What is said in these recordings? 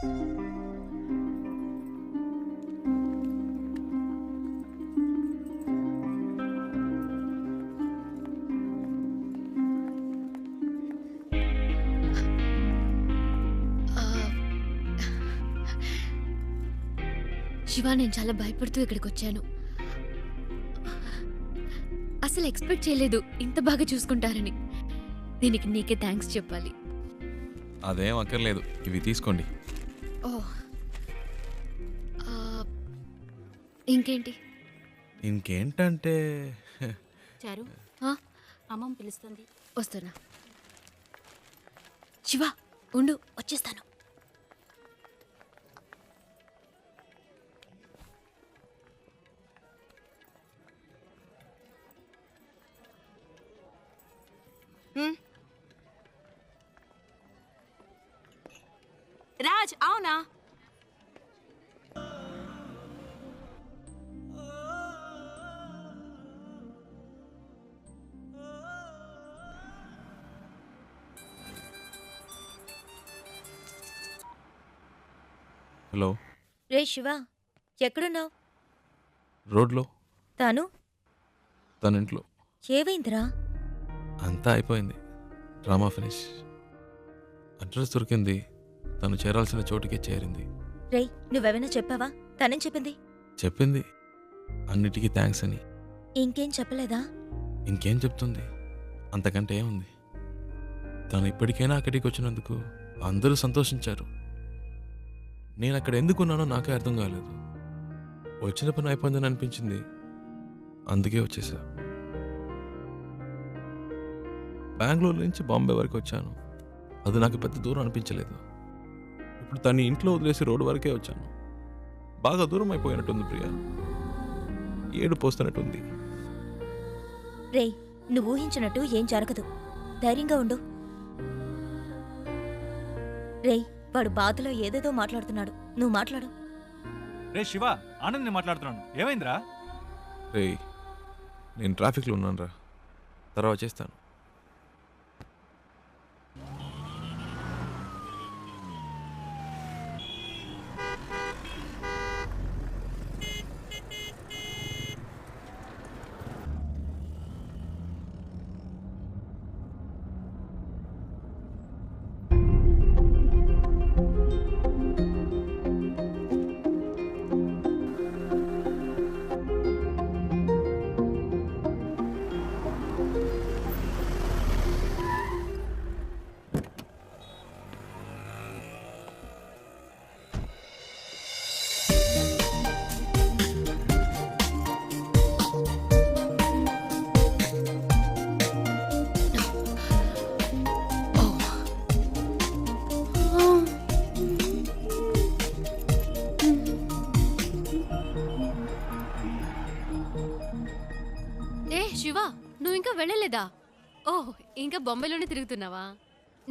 శివ, నేను చాలా భయపడుతూ ఇక్కడికి వచ్చాను. అసలు ఎక్స్పెక్ట్ చేయలేదు ఇంత బాగా చూసుకుంటారని. దీనికి నీకే థ్యాంక్స్ చెప్పాలి. అదేం అక్కర్లేదు, ఇవి తీసుకోండి. ఓ, ఇంకేంటి? ఇంకేంటంటే చారు, అమ్మమ్మ పిలుస్తుంది. వస్తున్నా. శివ ఉండు, వచ్చేస్తాను. రాజ్, అవునా? హలో. రే శివ, ఎక్కడున్నావు? రోడ్లో. తను తన ఇంట్లో. ఏవైందిరా? అంతా అయిపోయింది, డ్రామా ఫినిష్. అడ్రస్ దొరికింది, తను చేరాల్సిన చోటుకే చేరింది. రే, నువ్వెవైనా చెప్పావా? తనేం చెప్పింది? చెప్పింది అన్నిటికీ థ్యాంక్స్ అని. ఇంకేం చెప్పలేదా? ఇంకేం చెప్తుంది, అంతకంటే ఏముంది. తను ఇప్పటికైనా అక్కడికి వచ్చినందుకు అందరూ సంతోషించారు. నేను అక్కడ ఎందుకున్నానో నాకే అర్థం కాలేదు. వచ్చిన పని అయిపోయిందని అనిపించింది, అందుకే వచ్చేసా. బెంగళూరు నుంచి బాంబే వరకు వచ్చాను, అది నాకు పెద్ద దూరం అనిపించలేదు. ఇప్పుడు తను ఇంట్లో వదిలేసి రోడ్డు వరకే వచ్చాను. బాగా దూరం అయిపోయినట్టుంది ప్రియా, ఏడు పోస్తున్నట్టుంది. రే, నువ్వు ఊహించినట్టు ఏం జరగదు, ధైర్యంగా ఉండు. రే, వాడు బాధలో ఏదేదో మాట్లాడుతున్నాడు, నువ్వు మాట్లాడు. రే శివ, ఆనంద్ నేను మాట్లాడుతున్నాను. ఏమైందిరా? రే, నేను ట్రాఫిక్లో ఉన్నాను రా, తర్వాత చేస్తాను. శివ, నువ్వు ఇంకా వెళ్ళలేదా? ఓహ్, ఇంకా బొంబాయిలోనే తిరుగుతున్నావా?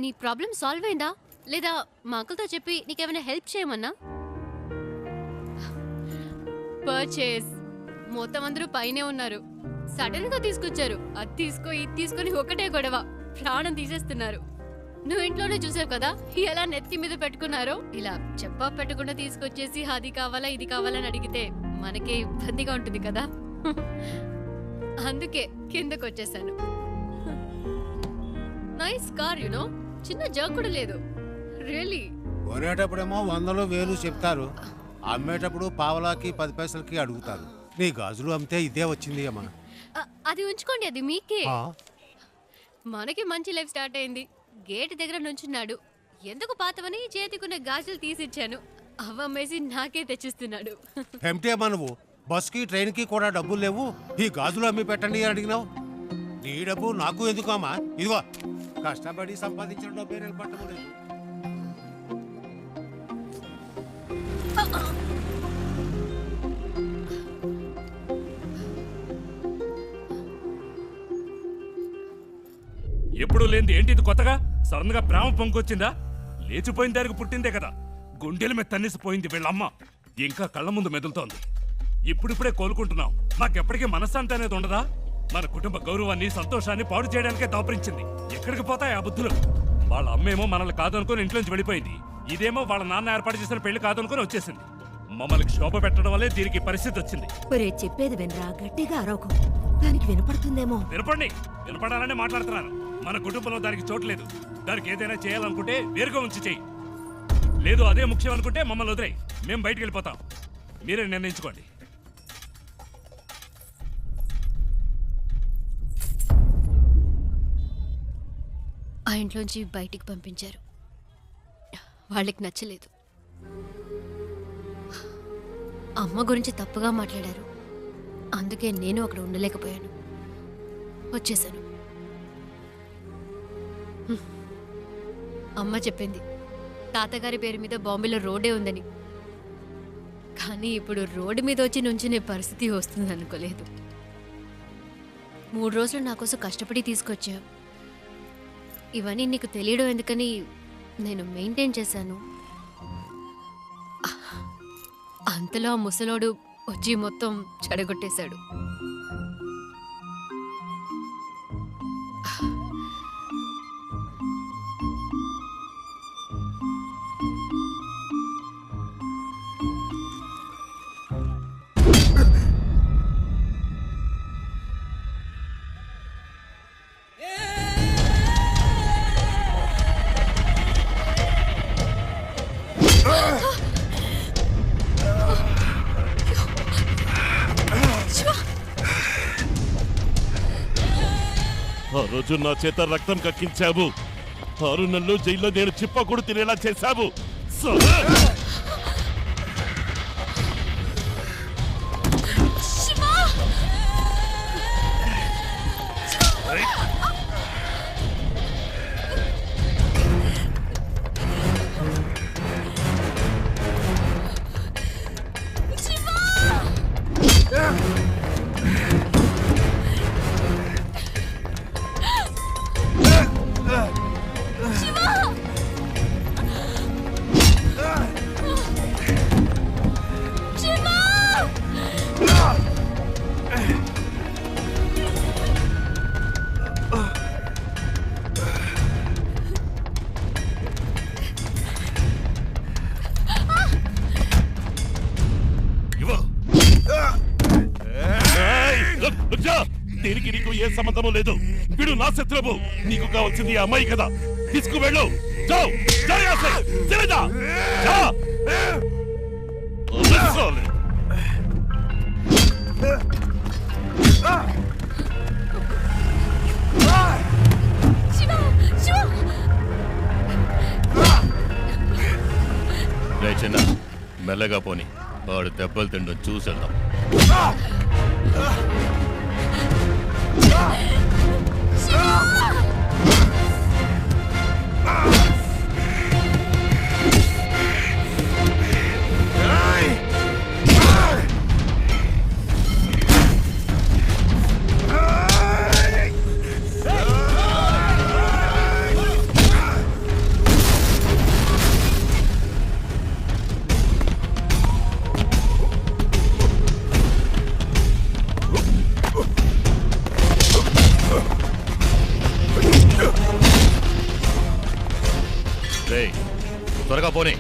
నీ ప్రాబ్లం సాల్వ్ అయిందా లేదా? మా అంకుల్తో చెప్పి నీకేమైనా హెల్ప్ చేయమన్నా? పర్చేస్ మొత్తం అందరూ పైనే ఉన్నారు, సడన్ గా తీసుకొచ్చారు. అది తీసుకో, ఇది తీసుకొని ఒకటే గొడవ, ప్రాణం తీసేస్తున్నారు. నువ్వు ఇంట్లోనే చూసావు కదా ఎలా నెత్తి మీద పెట్టుకున్నారో. ఇలా చెప్పా పెట్టకుండా తీసుకొచ్చేసి అది కావాలా ఇది కావాలని అడిగితే మనకి ఇబ్బందిగా ఉంటుంది కదా. అందుకే కిందకు వచ్చేసాను. నైస్ కార్, యునో, చిన్న జర్క్ కూడా లేదు. రియల్లీ. కొనేటప్పుడేమో 100 1000 చెప్తారు, అమ్మేటప్పుడు పావలాకి 10 పైసలకి అడుగుతారు. నీ గాజులు అమ్మితే ఇదే వచ్చింది అమ్మా. అది ఉంచుకోండి, అది మీకే. మనకి మంచి లైఫ్ స్టార్ట్ అయింది. గేట్ దగ్గర నుంచున్నాడు, ఎందుకు పాతవని చేతికున్న గాజులు తీసిచ్చాను. అవ్వమ్మేసి నాకే తెచ్చిస్తున్నాడు. ఏమిటి అమ్మా నువ్వు? బస్కి ట్రైన్కి కూడా డబ్బులు లేవు, ఈ గాజులు అమ్మి పెట్టండి అని అడిగినావు. నీ డబ్బు నాకు ఎందుకు అమ్మా? ఇదిగో, కష్టపడి సంపాదించిన డబ్బే నిలబట్టలేదు. ఎప్పుడు లేనిది ఏంటి ఇది కొత్తగా? సడన్ గా ప్రేమ పొంగొచ్చిందా? లేచిపోయిన దానికి పుట్టిందే కదా, గుండెల మీద తన్నేసిపోయింది వీళ్ళమ్మ, ఇంకా కళ్ళ ముందు మెదులుతోంది. ఇప్పుడిప్పుడే కోలుకుంటున్నాం, మాకెప్పటికీ మనశ్శాంతి అనేది ఉండదా? మన కుటుంబ గౌరవాన్ని సంతోషాన్ని పాడు చేయడానికే దాపరించింది. ఎక్కడికి పోతాయి ఆ బుద్ధులు? వాళ్ళ అమ్మేమో మనల్ని కాదనుకుని ఇంట్లోంచి వెళ్ళిపోయింది. ఇదేమో వాళ్ళ నాన్న ఏర్పాటు చేసిన పెళ్లి కాదనుకుని వచ్చేసింది. మమ్మల్ని క్షోభ పెట్టడం వల్లే దీనికి పరిస్థితి వచ్చింది. ఒరే చెప్పేది వినరా, గట్టిగా అరవకు. దానికి వినపడుతుందేమో. వినపడాలనే మాట్లాడుతున్నాను. మన కుటుంబంలో దానికి చోట్లేదు. దానికి ఏదైనా చేయాలనుకుంటే వేరుగా ఉంచి చెయ్యి. లేదు అదే ముఖ్యం అనుకుంటే మమ్మల్ని వదిలేయి. మేము బయటికి వెళ్ళిపోతాం. మీరే నిర్ణయించుకోండి. ఆ ఇంట్లోంచి బయటికి పంపించారు. వాళ్ళకి నచ్చలేదు. అమ్మ గురించి తప్పుగా మాట్లాడారు. అందుకే నేను అక్కడ ఉండలేకపోయాను, వచ్చేసాను. అమ్మ చెప్పింది తాతగారి పేరు మీద బాంబేలో రోడ్డే ఉందని. కానీ ఇప్పుడు రోడ్డు మీద వచ్చి నుంచునే పరిస్థితి వస్తుంది అనుకోలేదు. 3 రోజులు నా కోసం కష్టపడి తీసుకొచ్చావు. ఇవన్నీ నీకు తెలియడం ఎందుకని నేను మెయింటైన్ చేశాను. అంతలో ఆ ముసలోడు వచ్చి మొత్తం చెడగొట్టేశాడు. ఆ రోజు నా చేత రక్తం కక్కించావు. 6 నెలలు జైల్లో నేను చిప్పకూడు తినేలా చేశావు. దీనికి నీకు ఏ సంబంధము లేదు. వీడు నా శత్రువు. నీకు కావాల్సింది ఆ అమ్మాయి కదా. తీసుకువెళ్ళు. చిన్న మెల్లగా పోని. వాడు దెబ్బలు తిండం చూసేద్దాం. త్వరగా పోనీ.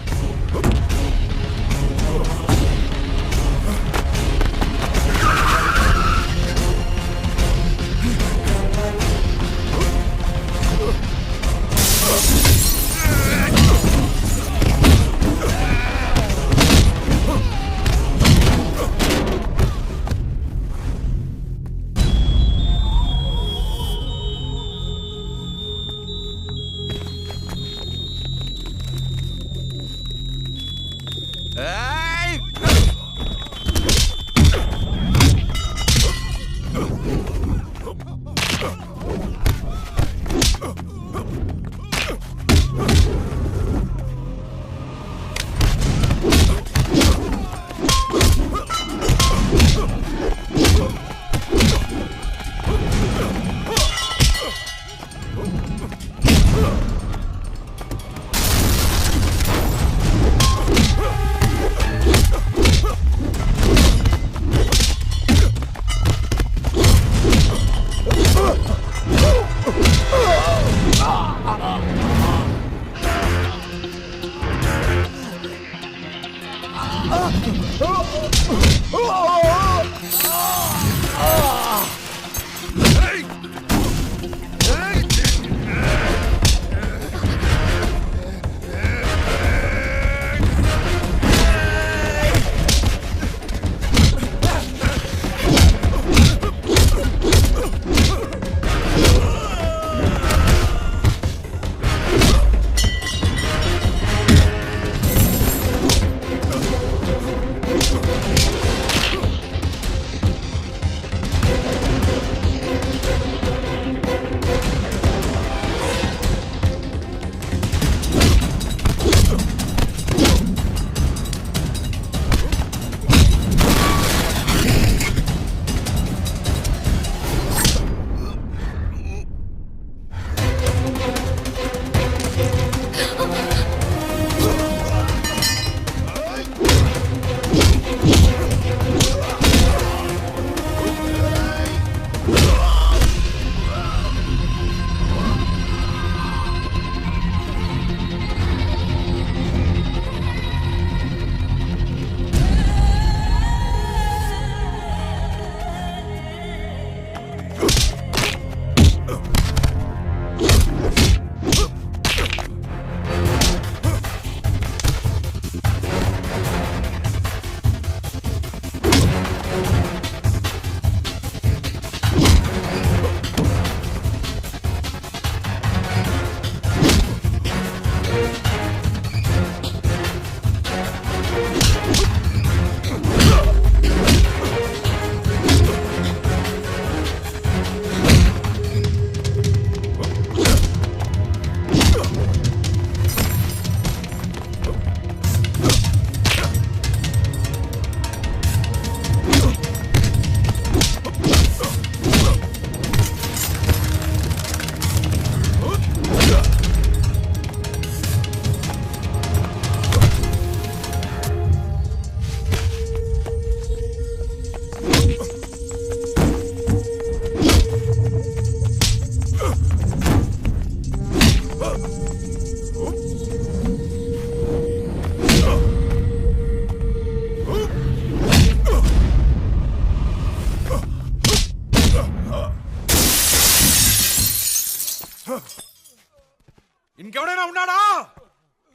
ఇంకెవడైనా ఉన్నాడా?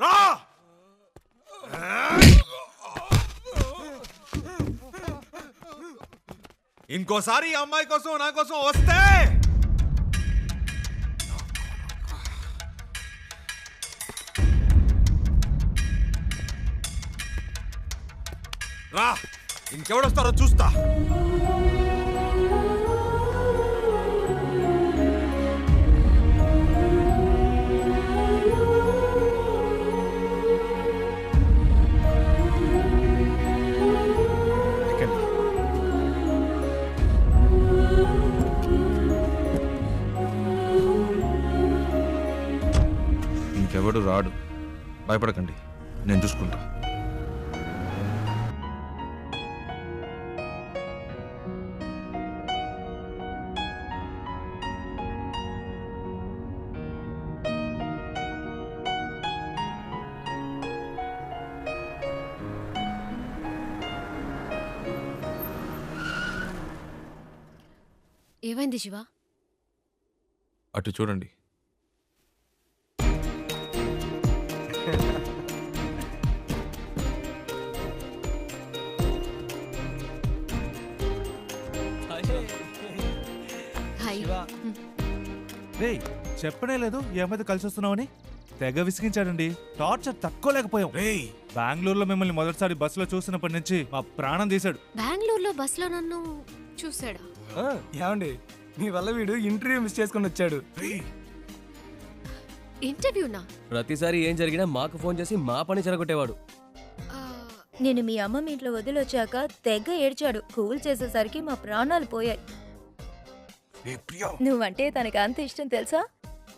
రా! ఇంకోసారి ఈ అమ్మాయి కోసం నా కోసం వస్తే రా, ఇంకెవడొస్తారో చూస్తా. ఇంకెవడు రాడు, భయపడకండి, నేను చూసుకుంటా. ఏమైంది శివ? అటు చూడండి. హాయ్. రేయ్, చెప్పనే లేదు ఈ అమ్మాయితో కలిసి వస్తున్నావని. తెగ విసిగించాడండి. టార్చర్ తక్కువలేకపోయాం. రేయ్, బెంగళూరులో మిమ్మల్ని మొదటిసారి బస్సులో చూసినప్పటి నుంచి మా ప్రాణం తీశాడు. బెంగళూరులో బస్సులో నన్ను చూసాడా? ఏమండి, మీ వల్ల వీడు ఇంటర్వ్యూ మిస్ చేసుకుని వచ్చాడు. ఇంటర్వ్యూనా? ప్రతిసారి ఏం జరిగినా మాకు ఫోన్ చేసి మా పని చెరగొట్టేవాడు. నేను మీ అమ్మ మీ ఇంట్లో వదిలొచ్చాక తెగ ఏడ్చాడు. కూల్ చేసేసరికి మా ప్రాణాలు పోయాయి. నువ్వంటే తనకు అంత ఇష్టం తెలుసా?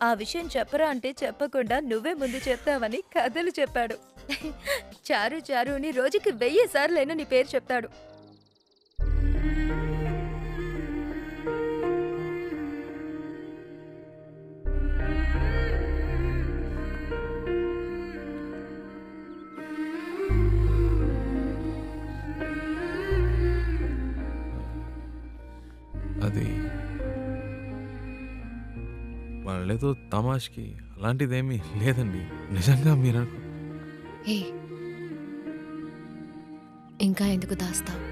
ఆ విషయం చెప్పరా అంటే చెప్పకుండా నువ్వే ముందు చెప్తావని కథలు చెప్పాడు. చారు చారు అని రోజుకి 1000 సార్లైనా నీ పేరు చెప్తాడు. వాళ్ళేదో తమాష్కి అలాంటిదేమీ లేదండి. నిజంగా మీరు ఏ ఇంకా ఎందుకు దాస్తావు?